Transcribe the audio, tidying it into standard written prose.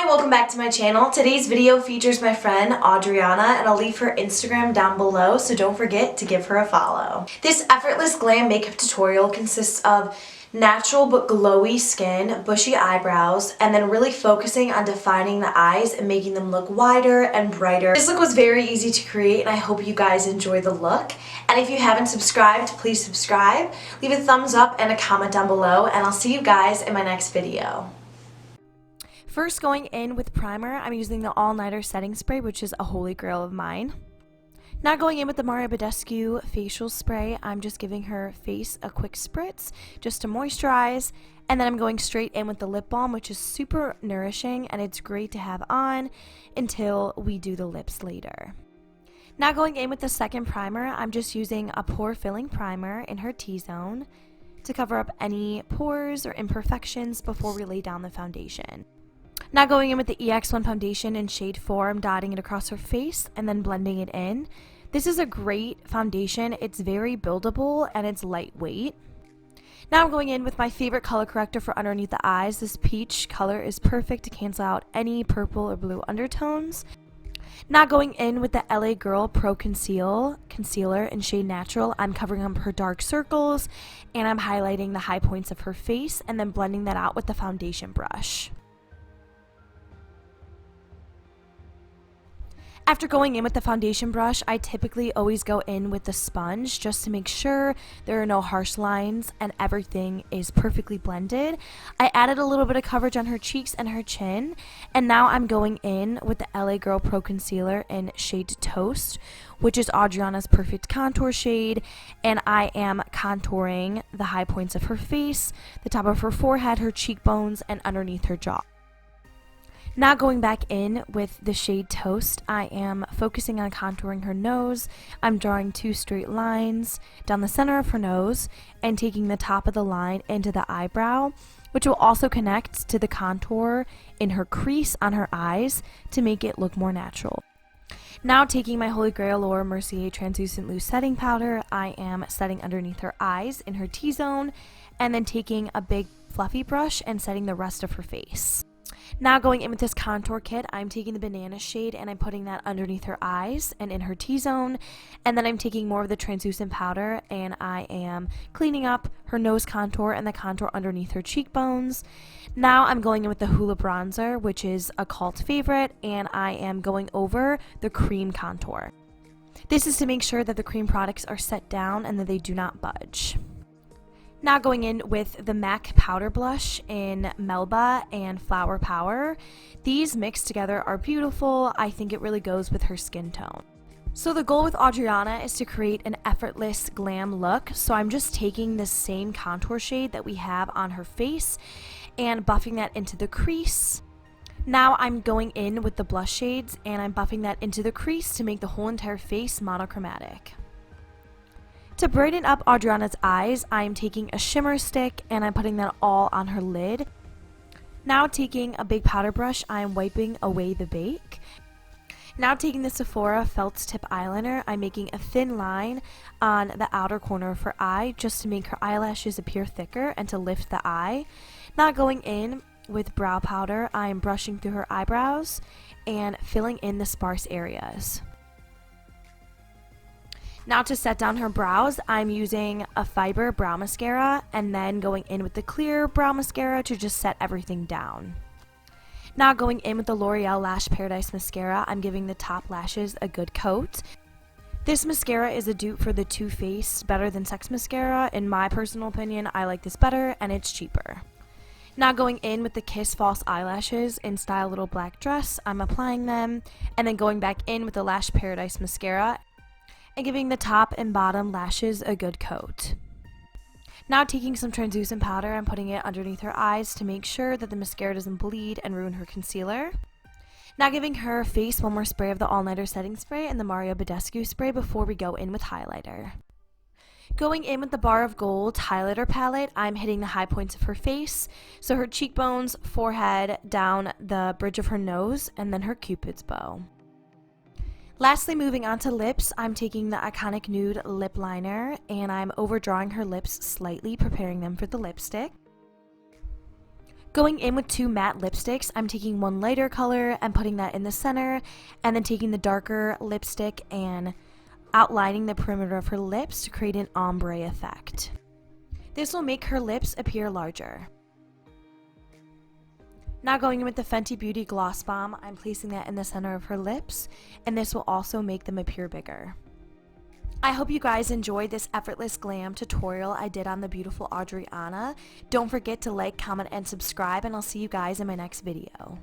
Hi, welcome back to my channel. Today's video features my friend Audrianna, and I'll leave her Instagram down below, so don't forget to give her a follow. This Effortless Glam makeup tutorial consists of natural but glowy skin, bushy eyebrows, and then really focusing on defining the eyes and making them look wider and brighter. This look was very easy to create, and I hope you guys enjoy the look. And if you haven't subscribed, please subscribe, leave a thumbs up and a comment down below, and I'll see you guys in my next video. First, going in with primer, I'm using the All Nighter setting spray, which is a holy grail of mine. Now going in with the Mario Badescu facial spray, I'm just giving her face a quick spritz just to moisturize, and then I'm going straight in with the lip balm, which is super nourishing and it's great to have on until we do the lips later. Now going in with the second primer, I'm just using a pore filling primer in her T-zone to cover up any pores or imperfections before we lay down the foundation. Now going in with the EX1 foundation in shade 4, I'm dotting it across her face and then blending it in. This is a great foundation. It's very buildable and it's lightweight. Now I'm going in with my favorite color corrector for underneath the eyes. This peach color is perfect to cancel out any purple or blue undertones. Now going in with the LA Girl Pro Concealer in shade Natural, I'm covering up her dark circles and I'm highlighting the high points of her face and then blending that out with the foundation brush. After going in with the foundation brush, I typically always go in with the sponge just to make sure there are no harsh lines and everything is perfectly blended. I added a little bit of coverage on her cheeks and her chin, and now I'm going in with the LA Girl Pro Concealer in shade Toast, which is Audrianna's perfect contour shade, and I am contouring the high points of her face, the top of her forehead, her cheekbones, and underneath her jaw. Now going back in with the shade Toast, I am focusing on contouring her nose. I'm drawing two straight lines down the center of her nose and taking the top of the line into the eyebrow, which will also connect to the contour in her crease on her eyes to make it look more natural. Now taking my Holy Grail Laura Mercier Translucent Loose Setting Powder, I am setting underneath her eyes in her T-zone and then taking a big fluffy brush and setting the rest of her face. Now going in with this contour kit, I'm taking the banana shade and I'm putting that underneath her eyes and in her T-zone, and then I'm taking more of the translucent powder and I am cleaning up her nose contour and the contour underneath her cheekbones. Now I'm going in with the Hoola bronzer, which is a cult favorite, and I am going over the cream contour. This is to make sure that the cream products are set down and that they do not budge. Now going in with the MAC Powder Blush in Melba and Flower Power. These mixed together are beautiful. I think it really goes with her skin tone. So the goal with Audrianna is to create an effortless glam look. So I'm just taking the same contour shade that we have on her face and buffing that into the crease. Now I'm going in with the blush shades and I'm buffing that into the crease to make the whole entire face monochromatic. To brighten up Audrianna's eyes, I'm taking a shimmer stick and I'm putting that all on her lid. Now taking a big powder brush, I'm wiping away the bake. Now taking the Sephora Felt Tip Eyeliner, I'm making a thin line on the outer corner of her eye just to make her eyelashes appear thicker and to lift the eye. Now going in with brow powder, I'm brushing through her eyebrows and filling in the sparse areas. Now to set down her brows, I'm using a fiber brow mascara and then going in with the clear brow mascara to just set everything down. Now going in with the L'Oreal Lash Paradise mascara, I'm giving the top lashes a good coat. This mascara is a dupe for the Too Faced Better Than Sex mascara. In my personal opinion, I like this better and it's cheaper. Now going in with the Kiss False Eyelashes in Style Little Black Dress, I'm applying them and then going back in with the Lash Paradise mascara and giving the top and bottom lashes a good coat. Now taking some translucent powder and putting it underneath her eyes to make sure that the mascara doesn't bleed and ruin her concealer. Now giving her face one more spray of the All Nighter setting spray and the Mario Badescu spray before we go in with highlighter. Going in with the Bar of Gold highlighter palette, I'm hitting the high points of her face, so her cheekbones, forehead, down the bridge of her nose, and then her cupid's bow. Lastly, moving on to lips, I'm taking the Iconic Nude Lip Liner and I'm overdrawing her lips slightly, preparing them for the lipstick. Going in with 2 matte lipsticks, I'm taking one lighter color and putting that in the center, and then taking the darker lipstick and outlining the perimeter of her lips to create an ombre effect. This will make her lips appear larger. Now going in with the Fenty Beauty Gloss Bomb, I'm placing that in the center of her lips, and this will also make them appear bigger. I hope you guys enjoyed this Effortless Glam tutorial I did on the beautiful Audrianna. Don't forget to like, comment, and subscribe, and I'll see you guys in my next video.